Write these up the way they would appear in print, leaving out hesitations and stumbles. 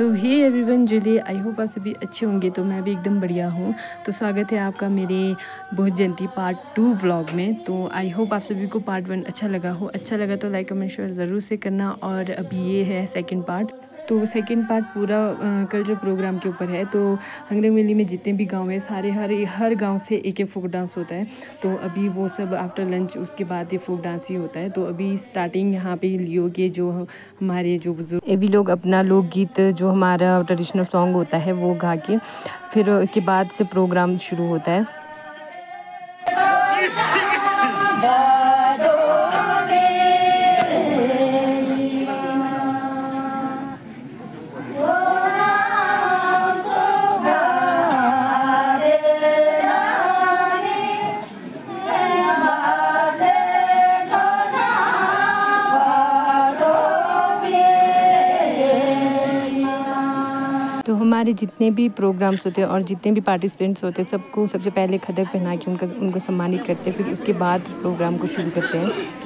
So hey everyone Julie, I hope आप सभी अच्छे होंगे। तो मैं भी एकदम बढ़िया हूँ। तो स्वागत है आपका मेरे बहुत जयंती पार्ट 2 व्लॉग में। तो आई होप आप सभी को पार्ट 1 अच्छा लगा हो। अच्छा लगा तो लाइक कमेंट शेयर ज़रूर से करना। और अभी ये है सेकंड पार्ट। तो सेकंड पार्ट पूरा कल्चर प्रोग्राम के ऊपर है। तो हंगरंग वैली में जितने भी गांव हैं सारे हर गांव से एक एक फोक डांस होता है। तो अभी वो सब आफ्टर लंच उसके बाद ये फोक डांस ही होता है। तो अभी स्टार्टिंग यहाँ पे लियो के जो हमारे जो बुजुर्ग भी लोग अपना लोकगीत जो हमारा ट्रेडिशनल सॉन्ग होता है वो गा के फिर इसके बाद से प्रोग्राम शुरू होता है। तो हमारे जितने भी प्रोग्राम्स होते हैं और जितने भी पार्टिसिपेंट्स होते हैं सबको सबसे पहले खदक पहना के उनको सम्मानित करते हैं। फिर उसके बाद प्रोग्राम को शुरू करते हैं।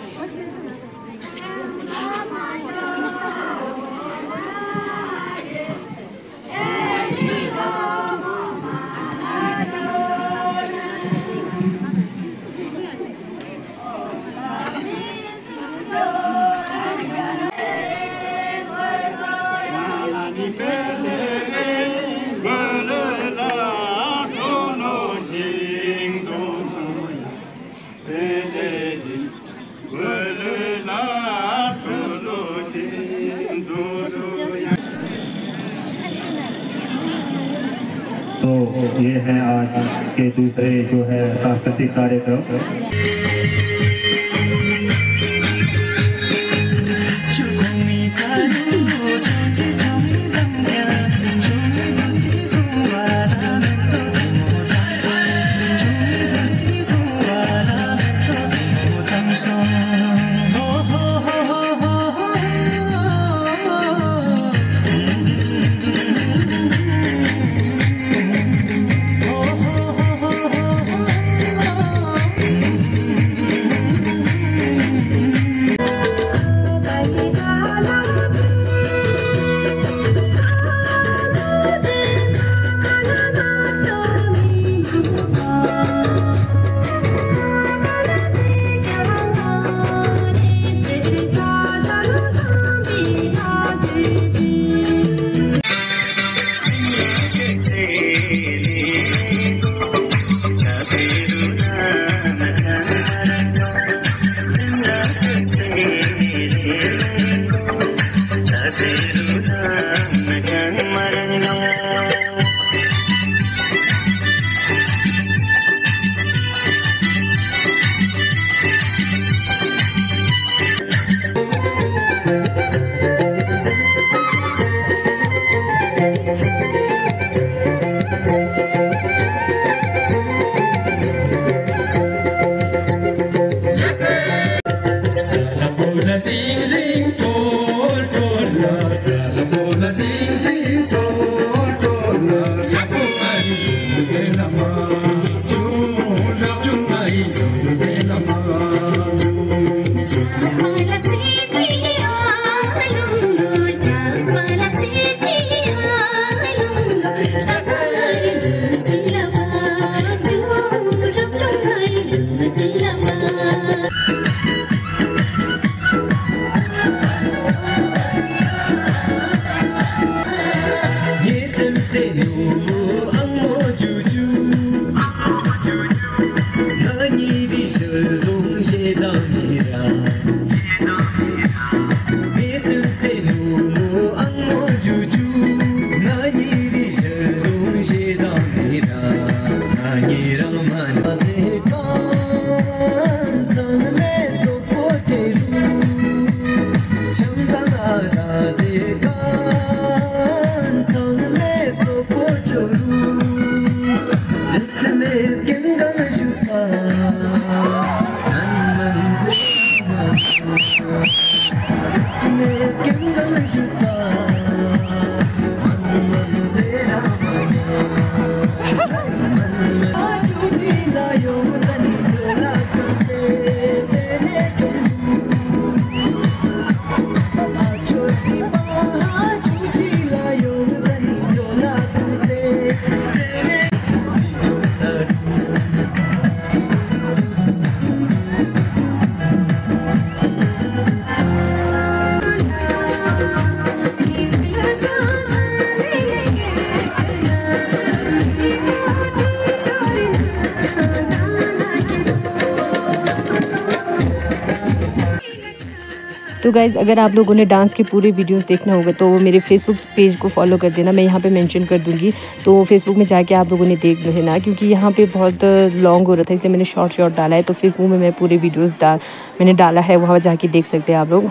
तो ये है आज के दूसरे जो है सांस्कृतिक कार्यक्रम। तो गाइज़ अगर आप लोगों ने डांस के पूरे वीडियोस देखना होगा तो मेरे फेसबुक पेज को फॉलो कर देना, मैं यहाँ पे मेंशन कर दूँगी। तो फेसबुक में जाके आप लोगों ने देख लेना, क्योंकि यहाँ पे बहुत लॉन्ग हो रहा था इसलिए मैंने शॉर्ट डाला है। तो फेसबुक में मैं पूरे वीडियोज़ मैंने डाला है, वहाँ जाके देख सकते हैं आप लोग।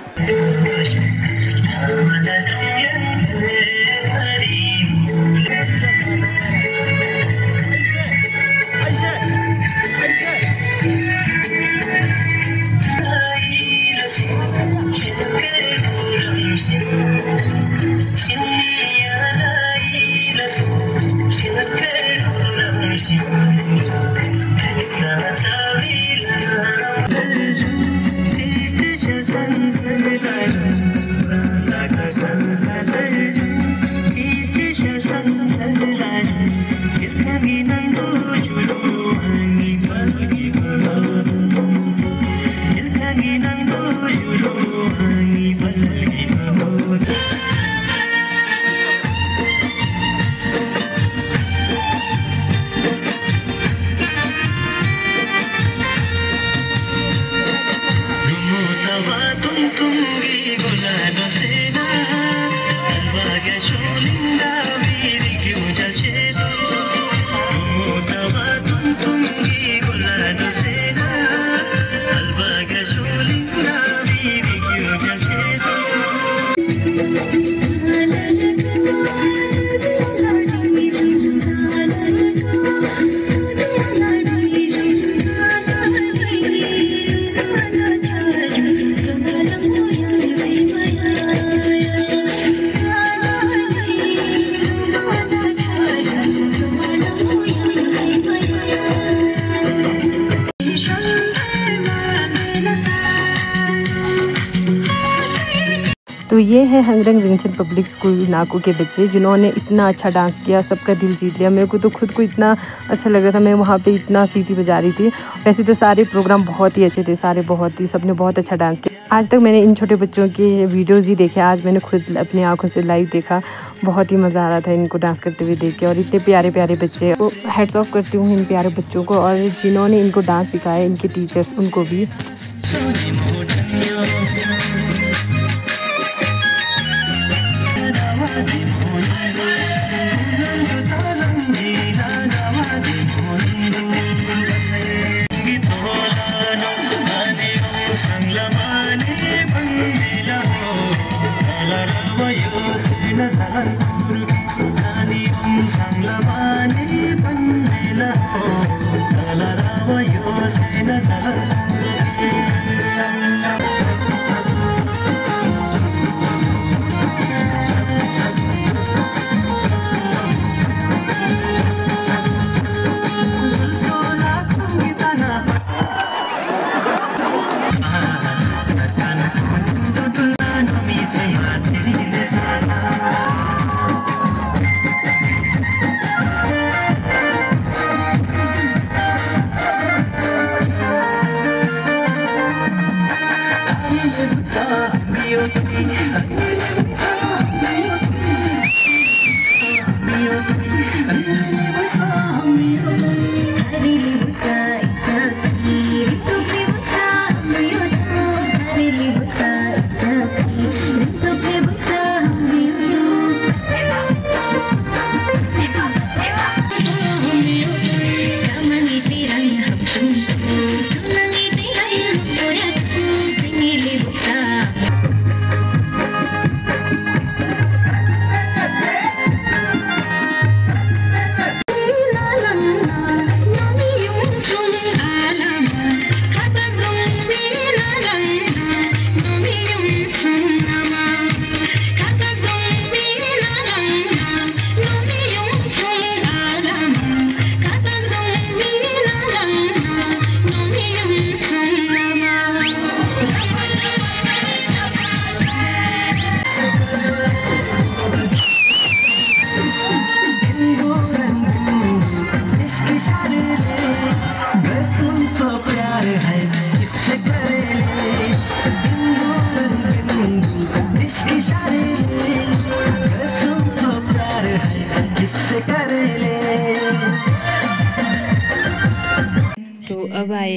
तो ये है हंगरंग विंसन पब्लिक स्कूल नाको के बच्चे जिन्होंने इतना अच्छा डांस किया, सबका दिल जीत लिया। मेरे को तो खुद को इतना अच्छा लग रहा था, मैं वहाँ पे इतना सीटी बजा रही थी। वैसे तो सारे प्रोग्राम बहुत ही अच्छे थे, सबने बहुत अच्छा डांस किया। आज तक मैंने इन छोटे बच्चों के वीडियोज़ ही देखे, आज मैंने खुद अपनी आँखों से लाइव देखा। बहुत ही मज़ा आ रहा था इनको डांस करते हुए देख के, और इतने प्यारे प्यारे बच्चे। तो हेड्स ऑफ करती हूँ इन प्यारे बच्चों को, और जिन्होंने इनको डांस सिखाया इनके टीचर्स उनको भी।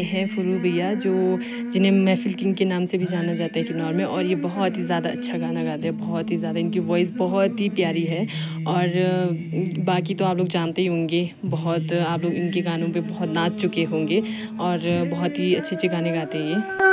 हैं फुरू भैया, जो जिन्हें महफिल किंग के नाम से भी जाना जाता है किन्नौर में, और ये बहुत ही ज़्यादा अच्छा गाना गाते हैं, बहुत ही ज़्यादा। इनकी वॉइस बहुत ही प्यारी है। और बाकी तो आप लोग जानते ही होंगे, बहुत आप लोग इनके गानों पे बहुत नाच चुके होंगे और बहुत ही अच्छे अच्छे गाने गाते हैं ये।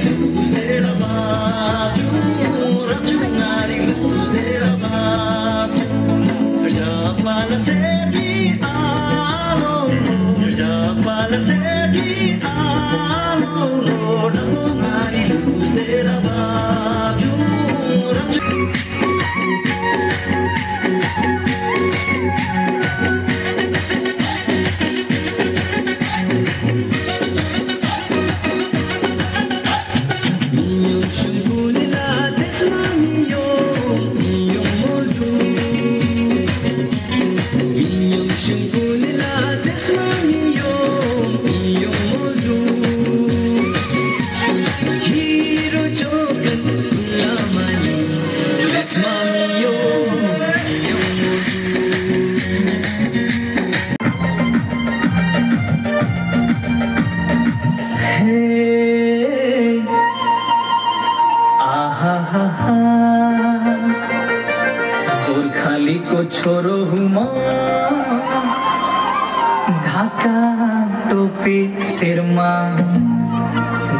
Lose their love. गोरखाली को छोरो हुमा ढाका टोपी सिरमा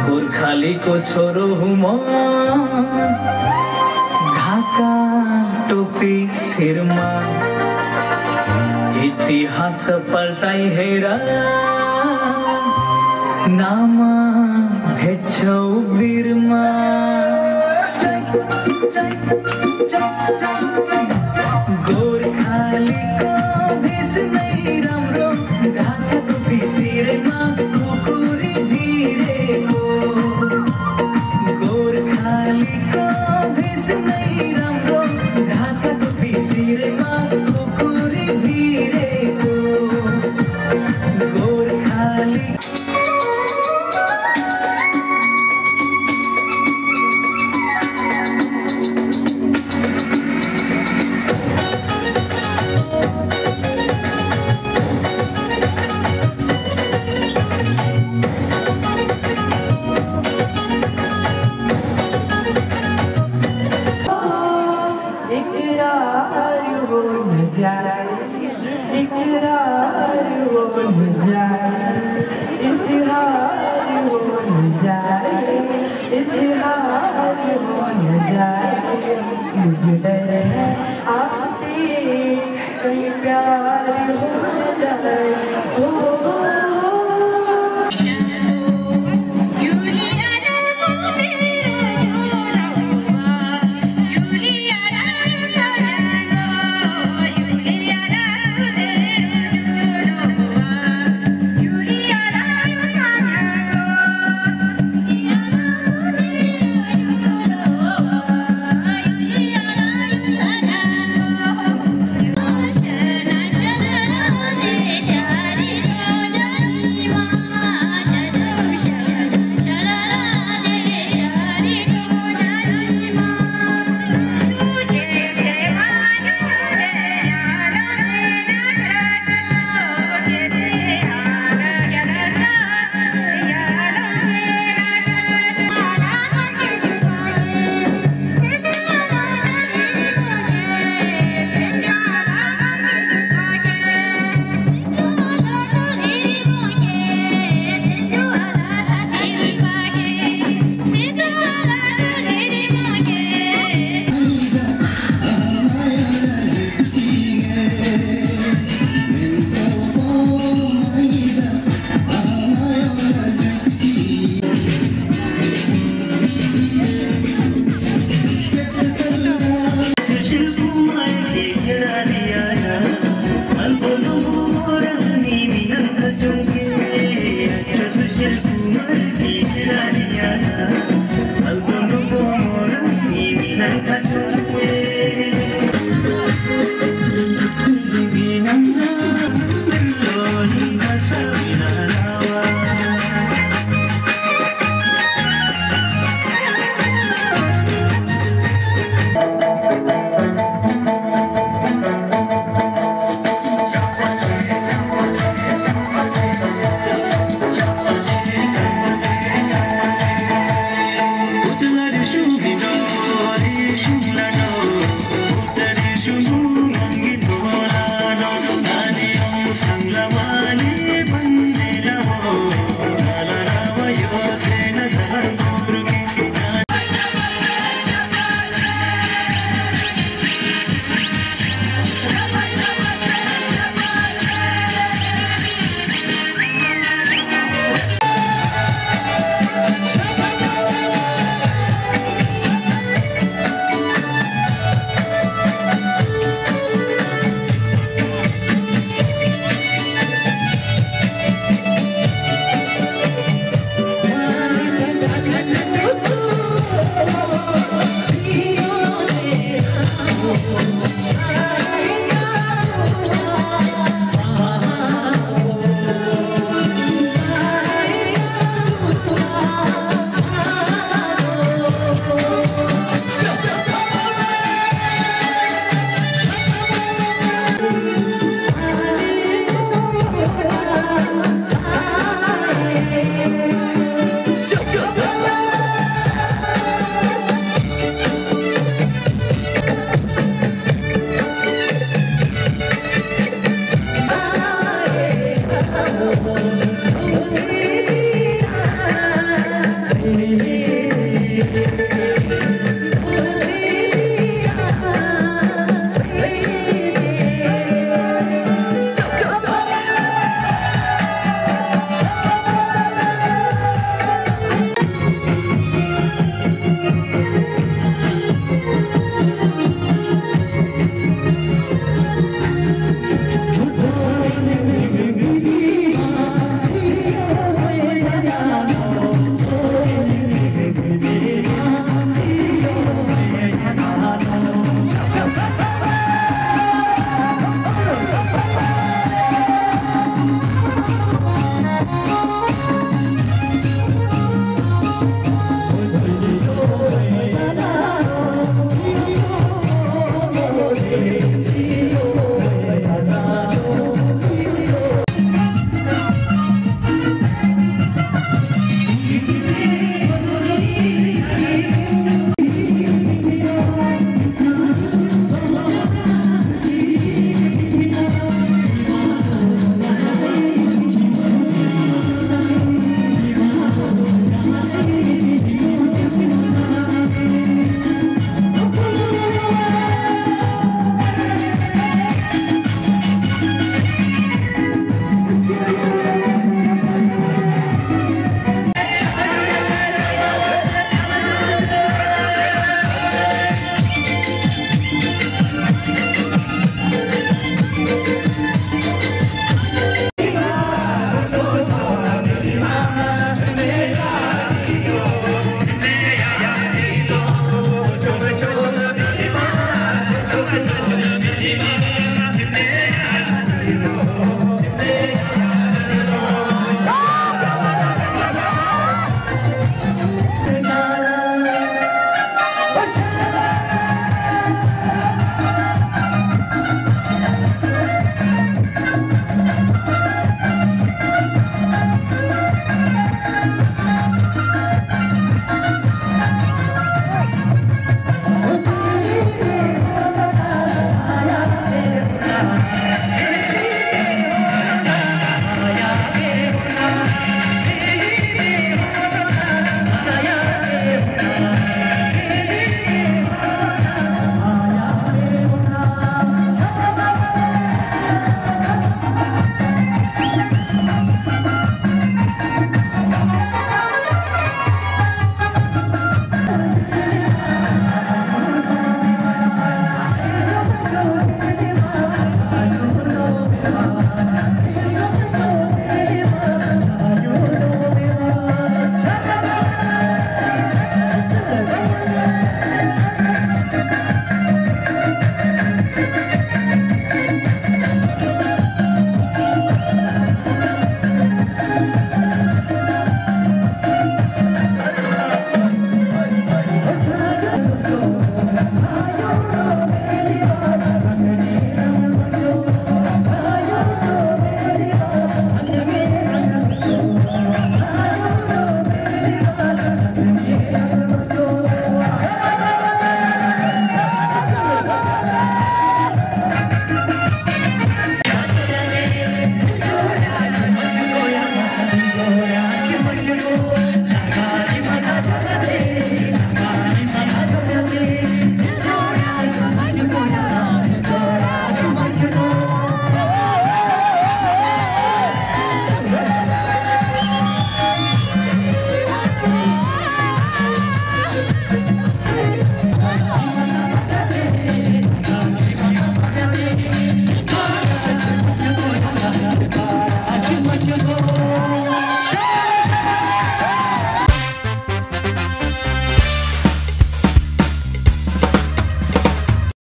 गोरखाली को छोरो हुमा ढाका टोपी सिरमा इतिहास पल्टाई हेरा नाम भेट्छौ बिरमा गोरखालीको भेष नै राम्रो ढाका टोपी सिरमा कुकुरी भिरेको गोरखालीको भेष नै राम्रो ढाका टोपी सिरमा कुकुरी भिरेको गोरखाली इकरार हो न जाए